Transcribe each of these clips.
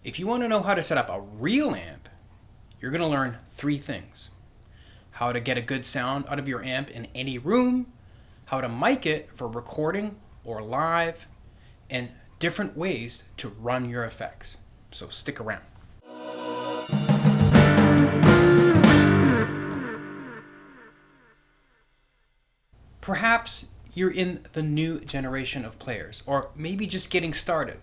If you want to know how to set up a real amp, you're going to learn 3 things. How to get a good sound out of your amp in any room, how to mic it for recording or live, and different ways to run your effects. So stick around. Perhaps you're in the new generation of players, or maybe just getting started.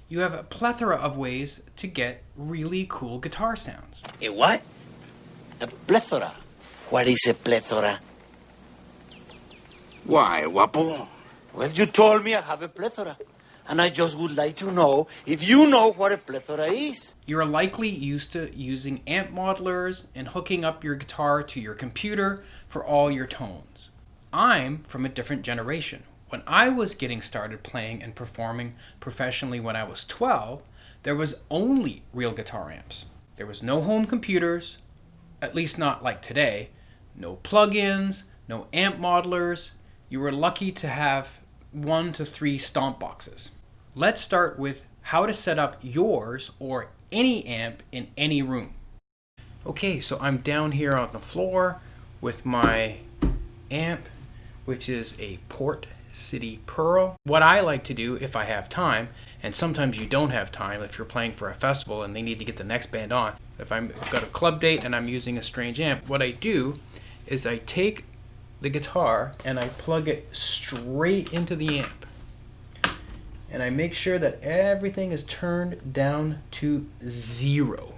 You have a plethora of ways to get really cool guitar sounds. A what? A plethora. What is a plethora? Why, Wapo? Well, you told me I have a plethora. And I just would like to know if you know what a plethora is. You're likely used to using amp modelers and hooking up your guitar to your computer for all your tones. I'm from a different generation. When I was getting started playing and performing professionally when I was 12, there was only real guitar amps. There was no home computers, at least not like today, no plugins, no amp modelers. You were lucky to have 1 to 3 stomp boxes. Let's start with how to set up yours or any amp in any room. Okay, so I'm down here on the floor with my amp, which is a Port City Pearl. What I like to do if I have time, and sometimes you don't have time if you're playing for a festival and they need to get the next band on. If I've got a club date and I'm using a strange amp, what I do is I take the guitar and I plug it straight into the amp. And I make sure that everything is turned down to 0.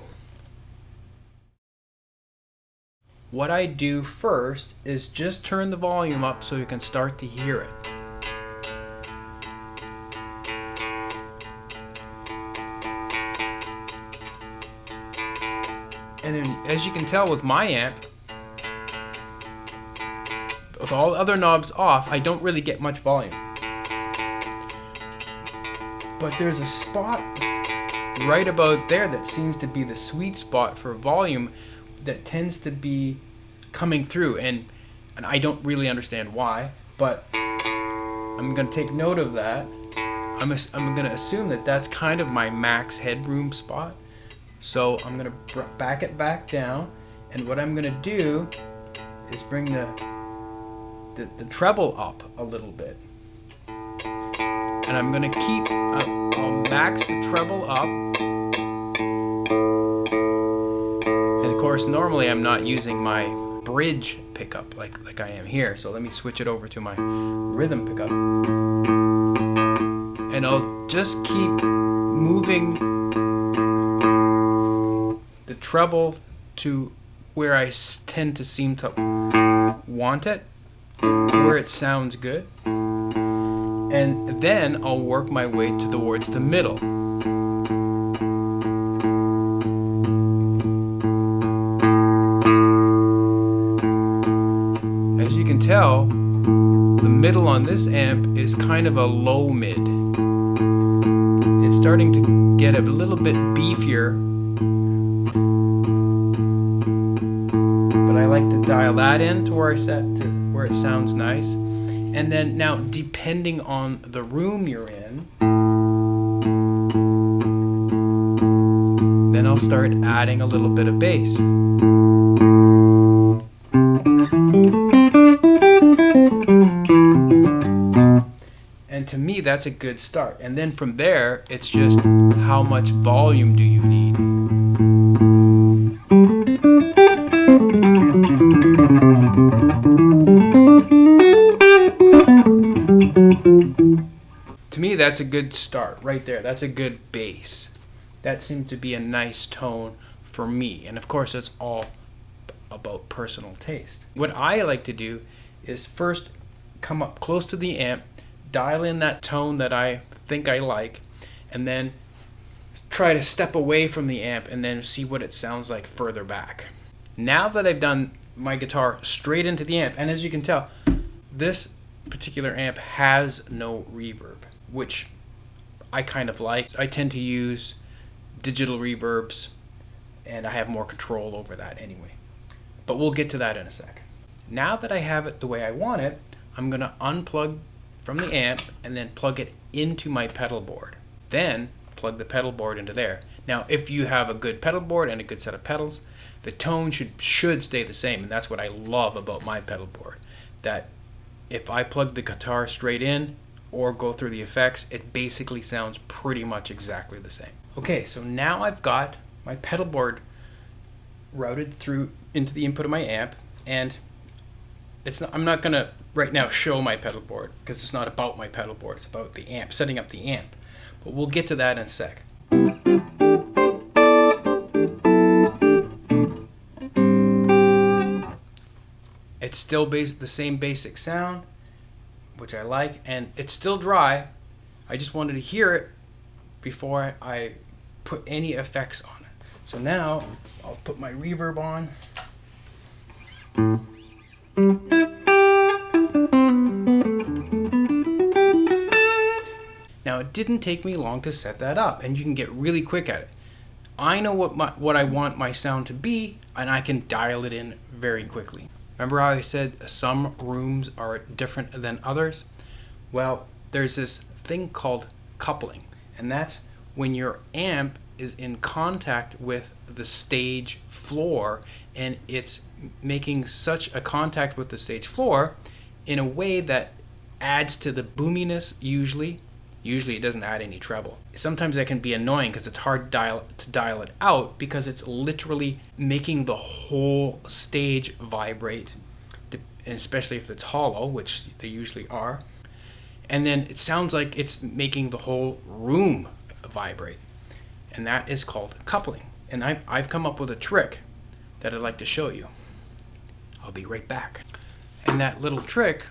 What I do first is just turn the volume up so you can start to hear it. And then, as you can tell with my amp, with all the other knobs off, I don't really get much volume. But there's a spot right about there that seems to be the sweet spot for volume that tends to be coming through, and I don't really understand why, but I'm going to take note of that. I'm going to assume that that's kind of my max headroom spot. So I'm going to back it back down, and what I'm going to do is bring the treble up a little bit. And I'm going to keep, I'll max the treble up. And of course, normally I'm not using my bridge pickup like I am here. So let me switch it over to my rhythm pickup. And I'll just keep moving the treble to where I tend to seem to want it, where it sounds good. And then I'll work my way towards the middle. As you can tell, the middle on this amp is kind of a low mid. It's starting to get a little bit beefier, but I like to dial that in to where it sounds nice. And then now, depending on the room you're in, then I'll start adding a little bit of bass. And to me, that's a good start. And then from there, it's just how much volume do you need? To me, that's a good start right there. That's a good bass. That seemed to be a nice tone for me. And of course, it's all about personal taste. What I like to do is first come up close to the amp, dial in that tone that I think I like, and then try to step away from the amp and then see what it sounds like further back. Now that I've done my guitar straight into the amp, and as you can tell, this particular amp has no reverb, which I kind of like. I tend to use digital reverbs, and I have more control over that anyway. But we'll get to that in a sec. Now that I have it the way I want it, I'm going to unplug from the amp and then plug it into my pedal board. Then plug the pedal board into there. Now, if you have a good pedal board and a good set of pedals, the tone should stay the same, and that's what I love about my pedal board. That if I plug the guitar straight in or go through the effects, it basically sounds pretty much exactly the same. Okay, so now I've got my pedal board routed through into the input of my amp, and I'm not gonna right now show my pedal board because it's not about my pedal board, it's about the amp, setting up the amp. But we'll get to that in a sec. It's still the same basic sound, which I like, and it's still dry. I just wanted to hear it before I put any effects on it. So now I'll put my reverb on. Now it didn't take me long to set that up, and you can get really quick at it. I know what I want my sound to be, and I can dial it in very quickly. Remember how I said some rooms are different than others? Well, there's this thing called coupling, and that's when your amp is in contact with the stage floor, and it's making such a contact with the stage floor in a way that adds to the boominess usually. Usually it doesn't add any treble. Sometimes that can be annoying because it's hard to dial it out because it's literally making the whole stage vibrate, especially if it's hollow, which they usually are. And then it sounds like it's making the whole room vibrate. And that is called coupling. And I've come up with a trick that I'd like to show you. I'll be right back. And that little trick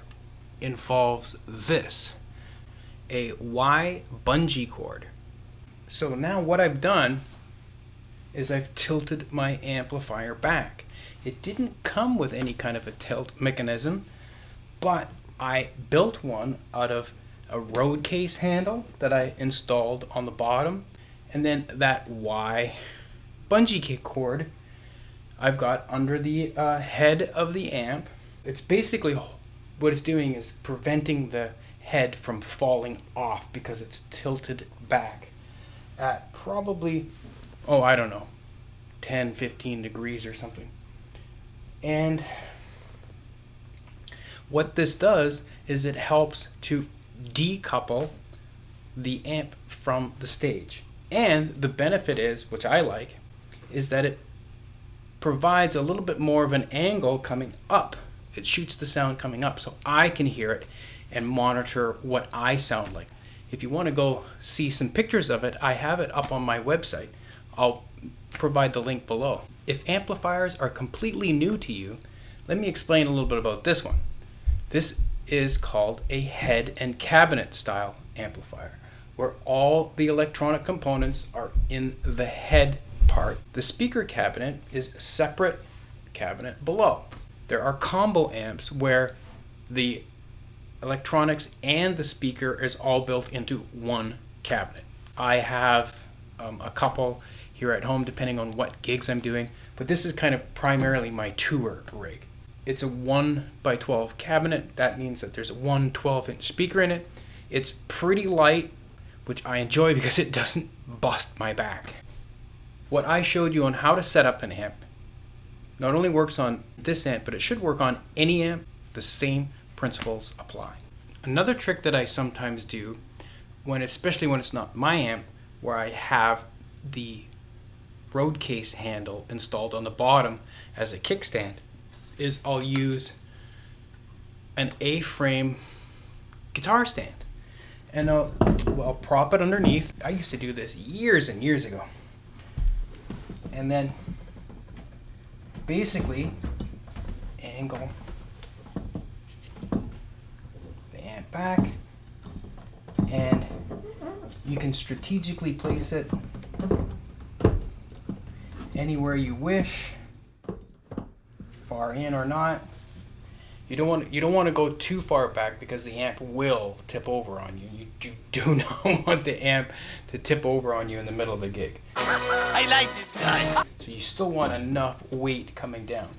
involves this. A Y bungee cord. So now what I've done is I've tilted my amplifier back. It didn't come with any kind of a tilt mechanism, but I built one out of a road case handle that I installed on the bottom, and then that Y bungee cord I've got under the head of the amp. It's basically what it's doing is preventing the head from falling off because it's tilted back at probably, I don't know, 10, 15 degrees or something. And what this does is it helps to decouple the amp from the stage. And the benefit is, which I like, is that it provides a little bit more of an angle coming up. It shoots the sound coming up so I can hear it and monitor what I sound like. If you want to go see some pictures of it, I have it up on my website. I'll provide the link below. If amplifiers are completely new to you, let me explain a little bit about this one. This is called a head and cabinet style amplifier, where all the electronic components are in the head part. The speaker cabinet is a separate cabinet below. There are combo amps where the electronics and the speaker is all built into one cabinet. I have a couple here at home depending on what gigs I'm doing, but this is kind of primarily my tour rig. It's a 1x12 cabinet. That means that there's a 12-inch speaker in it. It's pretty light, which I enjoy because it doesn't bust my back. What I showed you on how to set up an amp not only works on this amp, but it should work on any amp. The same principles apply. Another trick that I sometimes do, especially when it's not my amp, where I have the road case handle installed on the bottom as a kickstand, is I'll use an A-frame guitar stand. And I'll prop it underneath. I used to do this years and years ago. And then basically angle the amp back, and you can strategically place it anywhere you wish, far in or not. You don't want to go too far back because the amp will tip over on you. You do not want the amp to tip over on you in the middle of the gig. I like this guy. So you still want enough weight coming down.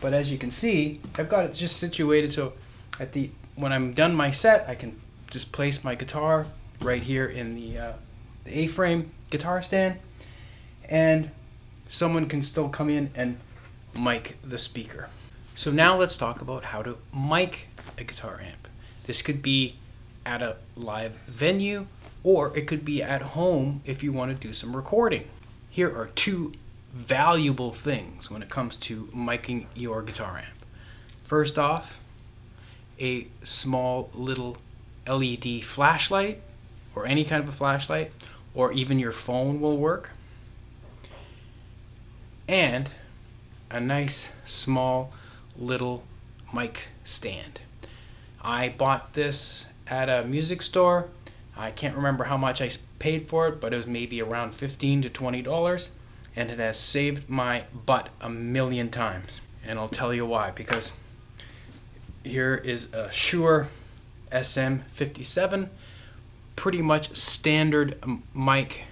But as you can see, I've got it just situated so when I'm done my set, I can just place my guitar right here in the the A-frame guitar stand, and someone can still come in and mic the speaker. So now let's talk about how to mic a guitar amp. This could be at a live venue, or it could be at home if you want to do some recording. Here are two valuable things when it comes to miking your guitar amp. First off, a small little LED flashlight, or any kind of a flashlight, or even your phone will work. And a nice small little mic stand. I bought this at a music store. I can't remember how much I paid for it, but it was maybe around $15 to $20, and it has saved my butt a million times. And I'll tell you why, because here is a Shure SM57, pretty much standard mic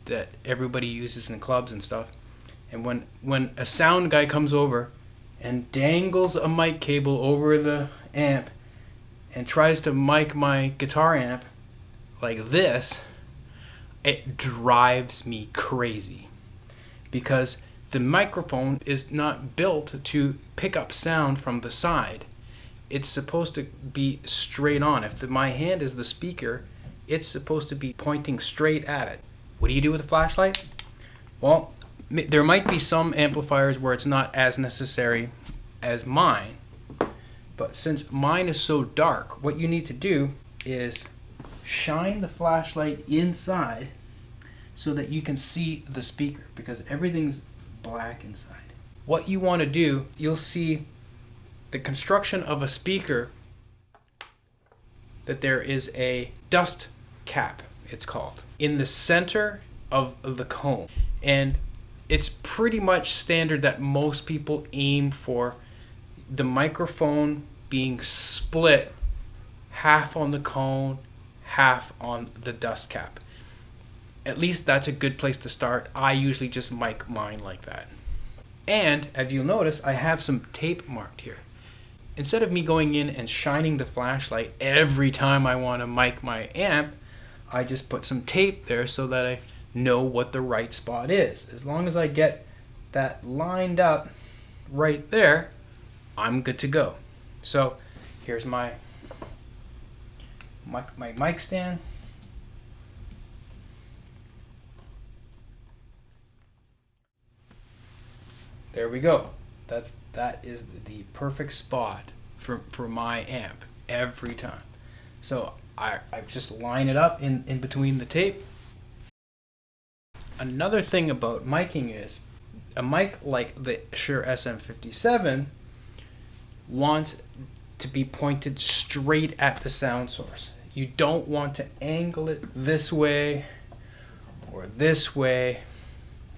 that everybody uses in clubs and stuff. And when a sound guy comes over and dangles a mic cable over the amp and tries to mic my guitar amp like this, it drives me crazy, because the microphone is not built to pick up sound from the side. It's supposed to be straight on. If my hand is the speaker, it's supposed to be pointing straight at it. What do you do with a flashlight? Well, there might be some amplifiers where it's not as necessary as mine, but since mine is so dark, what you need to do is shine the flashlight inside so that you can see the speaker, because everything's black inside. What you want to do, you'll see the construction of a speaker, that there is a dust cap, it's called, in the center of the cone. And it's pretty much standard that most people aim for the microphone being split half on the cone, half on the dust cap. At least that's a good place to start. I usually just mic mine like that. And as you'll notice, I have some tape marked here. Instead of me going in and shining the flashlight every time I want to mic my amp, I just put some tape there so that I know what the right spot is. As long as I get that lined up right there, I'm good to go. So here's my mic stand. There we go. That is the perfect spot for my amp every time. So I just line it up in between the tape. Another thing about miking is a mic like the Shure SM57 wants to be pointed straight at the sound source. You don't want to angle it this way or this way,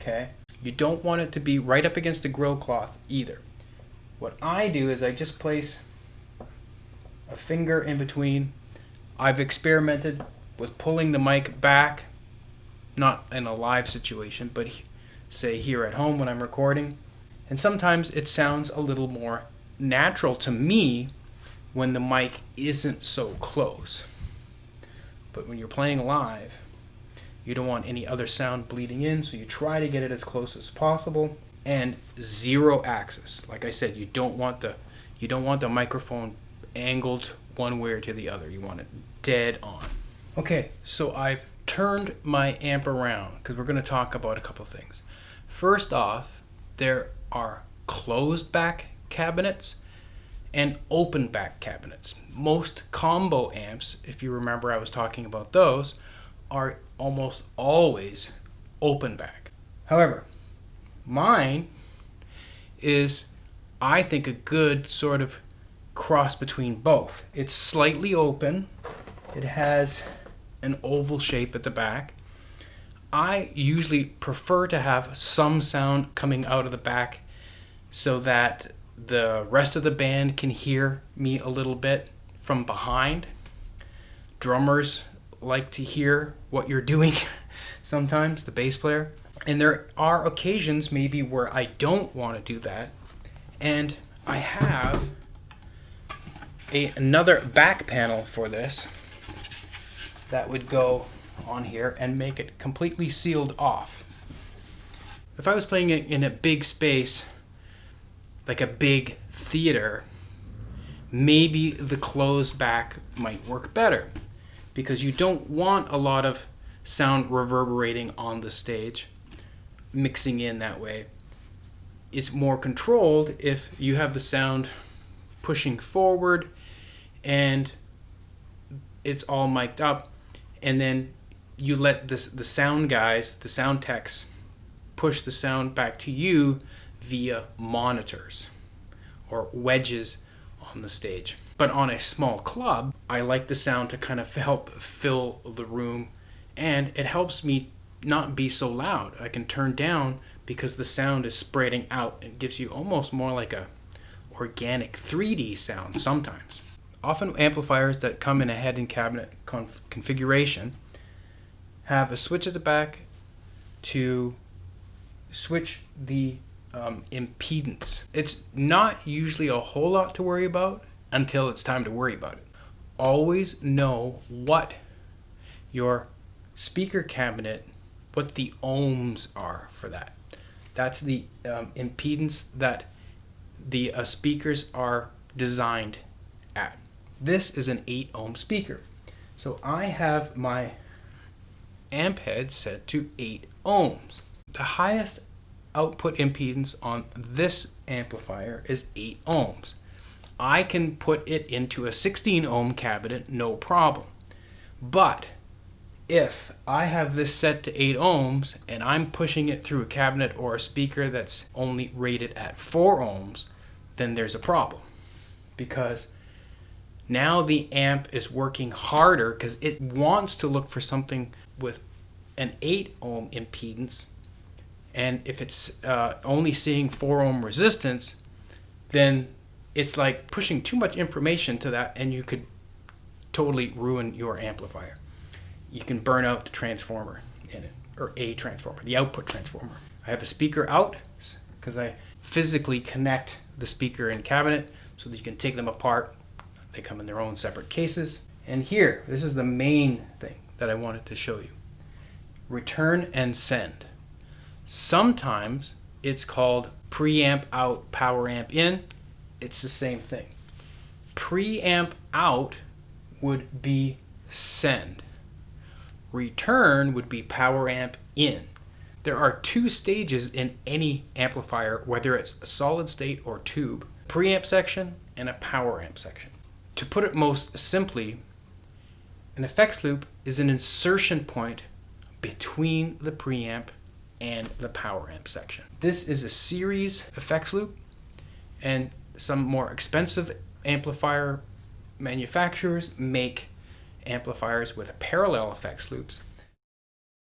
okay? You don't want it to be right up against the grill cloth either. What I do is I just place a finger in between. I've experimented with pulling the mic back, not in a live situation, but say here at home when I'm recording. And sometimes it sounds a little more natural to me when the mic isn't so close. But when you're playing live, you don't want any other sound bleeding in, so you try to get it as close as possible. And zero axis. Like I said, you don't want the microphone angled one way or to the other. You want it dead on. Okay, so I've turned my amp around because we're going to talk about a couple of things. First off, there are closed back cabinets and open back cabinets. Most combo amps, if you remember I was talking about those, are almost always open back. However, mine is, I think, a good sort of cross between both. It's slightly open. It has an oval shape at the back. I usually prefer to have some sound coming out of the back so that the rest of the band can hear me a little bit from behind. Drummers like to hear what you're doing sometimes, the bass player. And there are occasions maybe where I don't want to do that. And I have another back panel for this that would go on here and make it completely sealed off. If I was playing it in a big space, like a big theater, maybe the closed back might work better, because you don't want a lot of sound reverberating on the stage, mixing in that way. It's more controlled if you have the sound pushing forward and it's all mic'd up, and then you let the sound guys, the sound techs, push the sound back to you via monitors or wedges on the stage. But on a small club, I like the sound to kind of help fill the room, and it helps me not be so loud. I can turn down because the sound is spreading out and gives you almost more like a organic 3D sound sometimes. Often amplifiers that come in a head and cabinet configuration have a switch at the back to switch the impedance. It's not usually a whole lot to worry about until it's time to worry about it. Always know what your speaker cabinet, what the ohms are for that. That's the impedance that the speakers are designed at. This is an 8 ohm speaker. So I have my amp head set to 8 ohms. The highest output impedance on this amplifier is 8 ohms. I can put it into a 16 ohm cabinet, no problem. But if I have this set to 8 ohms and I'm pushing it through a cabinet or a speaker that's only rated at 4 ohms, then there's a problem. Because now the amp is working harder because it wants to look for something with an 8 ohm impedance. And if it's only seeing 4 ohm resistance, then it's like pushing too much information to that, and you could totally ruin your amplifier. You can burn out the transformer in it, or a transformer, the output transformer. I have a speaker out because I physically connect the speaker and cabinet so that you can take them apart. They come in their own separate cases. And here, this is the main thing that I wanted to show you. Return and send. Sometimes it's called preamp out, power amp in. It's the same thing. Preamp out would be send. Return would be power amp in. There are 2 stages in any amplifier, whether it's a solid state or tube. Preamp section and a power amp section. To put it most simply, an effects loop is an insertion point between the preamp and the power amp section. This is a series effects loop, and some more expensive amplifier manufacturers make amplifiers with parallel effects loops.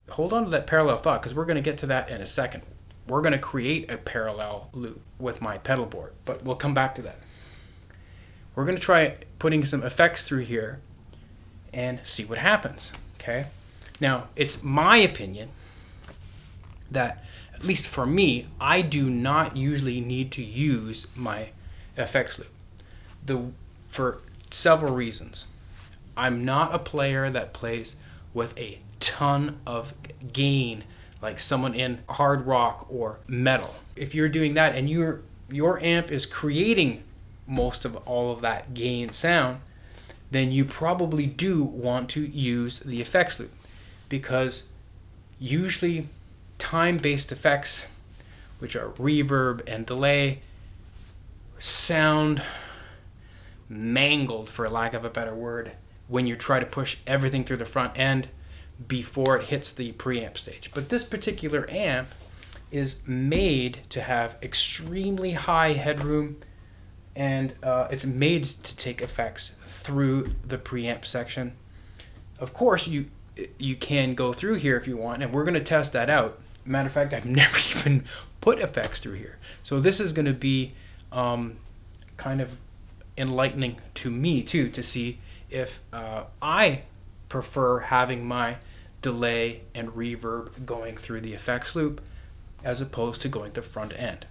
Hold on to that parallel thought, because we're going to get to that in a second. We're going to create a parallel loop with my pedal board, but we'll come back to that. We're going to try putting some effects through here and see what happens. Okay? Now, it's my opinion that, at least for me, I do not usually need to use my effects loop for several reasons. I'm not a player that plays with a ton of gain like someone in hard rock or metal. If you're doing that and your amp is creating most of all of that gain sound, then you probably do want to use the effects loop, because usually time-based effects, which are reverb and delay, sound mangled, for lack of a better word, when you try to push everything through the front end before it hits the preamp stage. But this particular amp is made to have extremely high headroom, and it's made to take effects through the preamp section. Of course, you can go through here if you want, and we're going to test that out. Matter of fact, I've never even put effects through here. So this is going to be kind of enlightening to me too, to see if I prefer having my delay and reverb going through the effects loop as opposed to going to front end.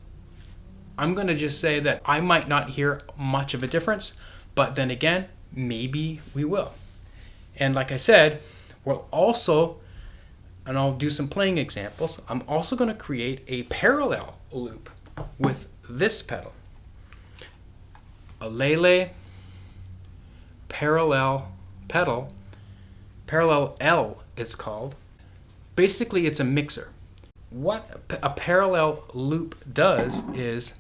I'm going to just say that I might not hear much of a difference, but then again, maybe we will. And like I said, We'll also, and I'll do some playing examples, I'm also going to create a parallel loop with this pedal. A Lehle parallel pedal, parallel L it's called. Basically it's a mixer. What a parallel loop does is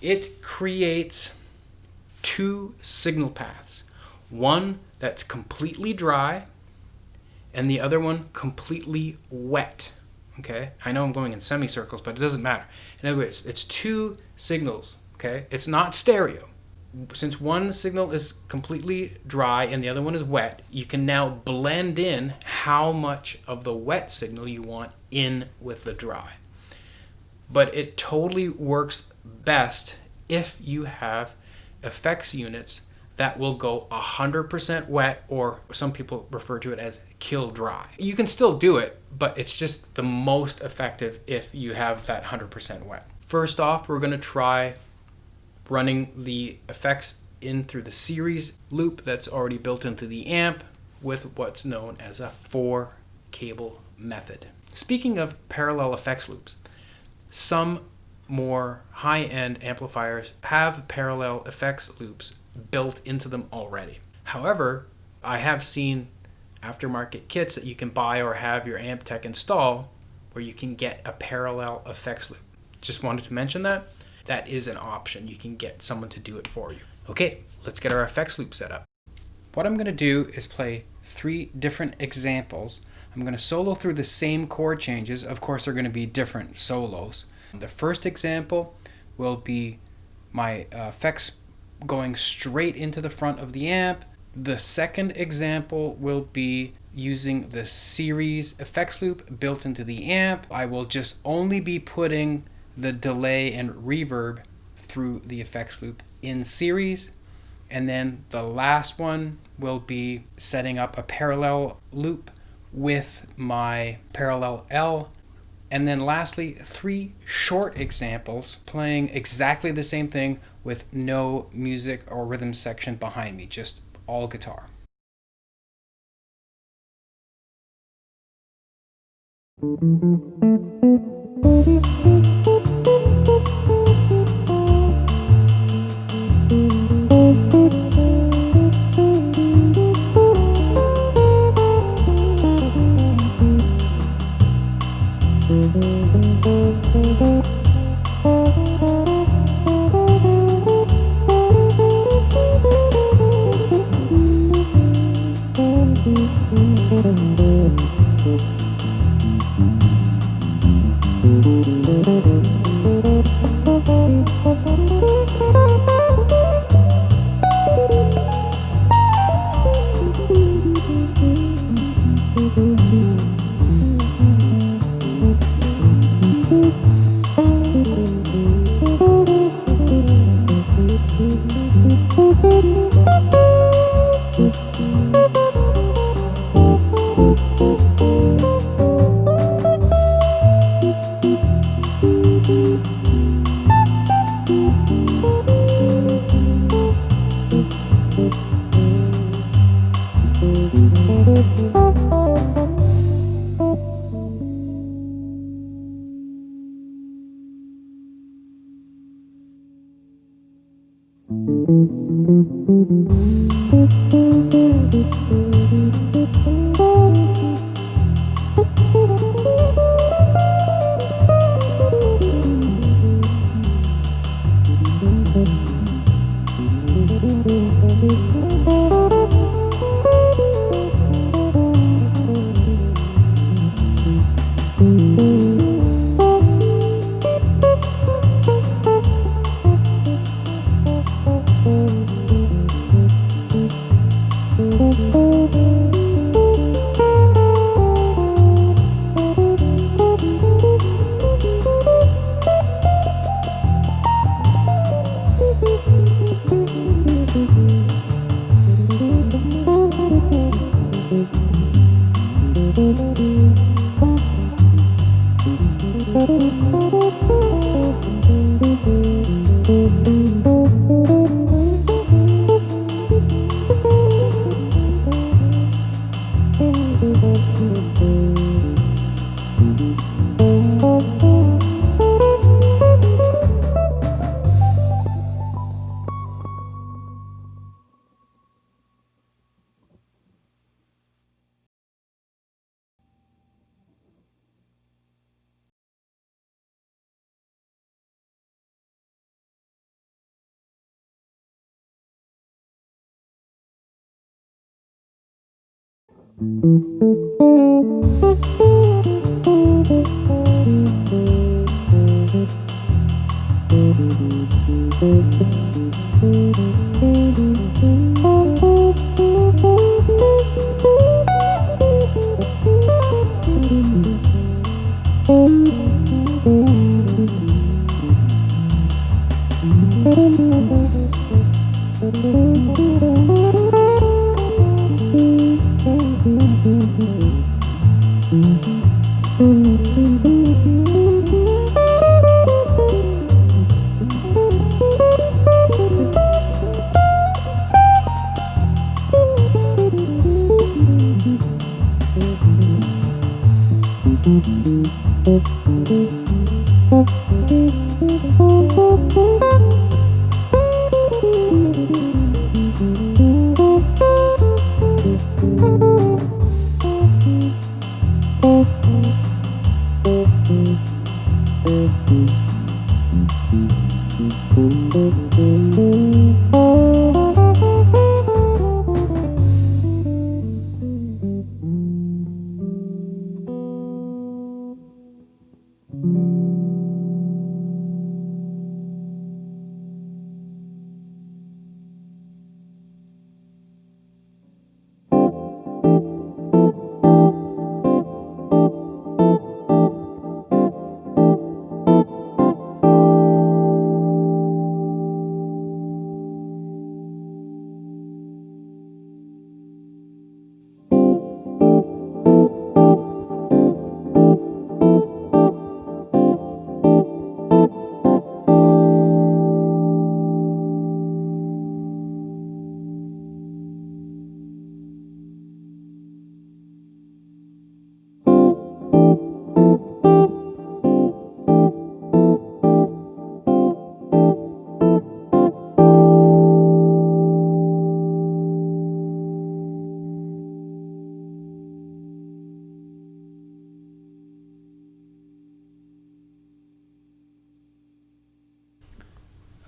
it creates two signal paths. One that's completely dry and the other one completely wet. Okay, I know I'm going in semicircles, but it doesn't matter. In other words, it's two signals. Okay, it's not stereo. Since one signal is completely dry and the other one is wet, you can now blend in how much of the wet signal you want in with the dry. But it totally works best if you have effects units that will go 100% wet, or some people refer to it as kill dry. You can still do it, but it's just the most effective if you have that 100% wet. First off, we're going to try running the effects in through the series loop that's already built into the amp with what's known as a 4-cable method. Speaking of parallel effects loops, some more high-end amplifiers have parallel effects loops built into them already. However, I have seen aftermarket kits that you can buy or have your amp tech install where you can get a parallel effects loop. Just wanted to mention that. That is an option. You can get someone to do it for you. Okay, let's get our effects loop set up. What I'm going to do is play 3 different examples. I'm going to solo through the same chord changes. Of course, they're going to be different solos. The first example will be my effects going straight into the front of the amp. The second example will be using the series effects loop built into the amp. I will just only be putting the delay and reverb through the effects loop in series. And then the last one will be setting up a parallel loop with my parallel L. And then lastly, 3 short examples playing exactly the same thing with no music or rhythm section behind me, just all guitar.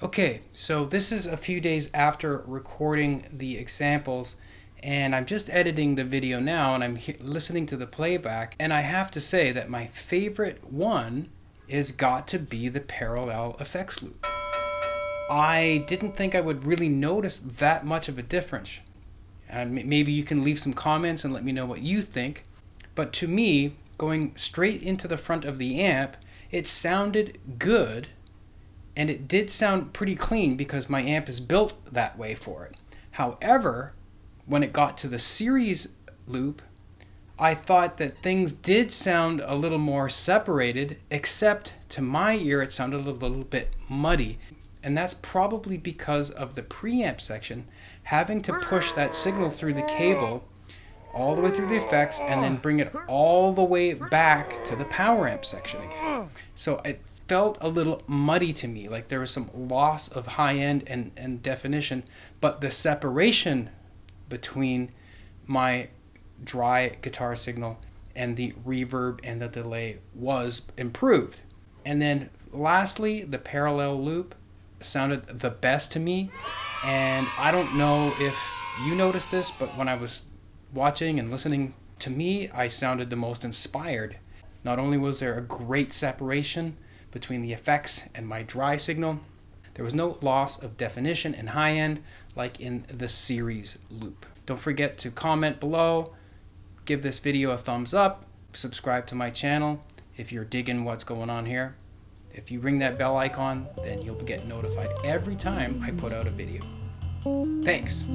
Okay, so this is a few days after recording the examples, and I'm just editing the video now, and I'm listening to the playback, and I have to say that my favorite one is got to be the parallel effects loop. I didn't think I would really notice that much of a difference. And maybe you can leave some comments and let me know what you think. But to me, going straight into the front of the amp, it sounded good. And it did sound pretty clean because my amp is built that way for it. However, when it got to the series loop, I thought that things did sound a little more separated, except to my ear it sounded a little bit muddy. And that's probably because of the preamp section having to push that signal through the cable all the way through the effects and then bring it all the way back to the power amp section again. So it felt a little muddy to me, like there was some loss of high end and definition, but the separation between my dry guitar signal and the reverb and the delay was improved. And then lastly, the parallel loop sounded the best to me, and I don't know if you noticed this, but when I was watching and listening, to me I sounded the most inspired. Not only was there a great separation between the effects and my dry signal, there was no loss of definition and high end like in the series loop. Don't forget to comment below, give this video a thumbs up, subscribe to my channel if you're digging what's going on here. If you ring that bell icon, then you'll get notified every time I put out a video. Thanks.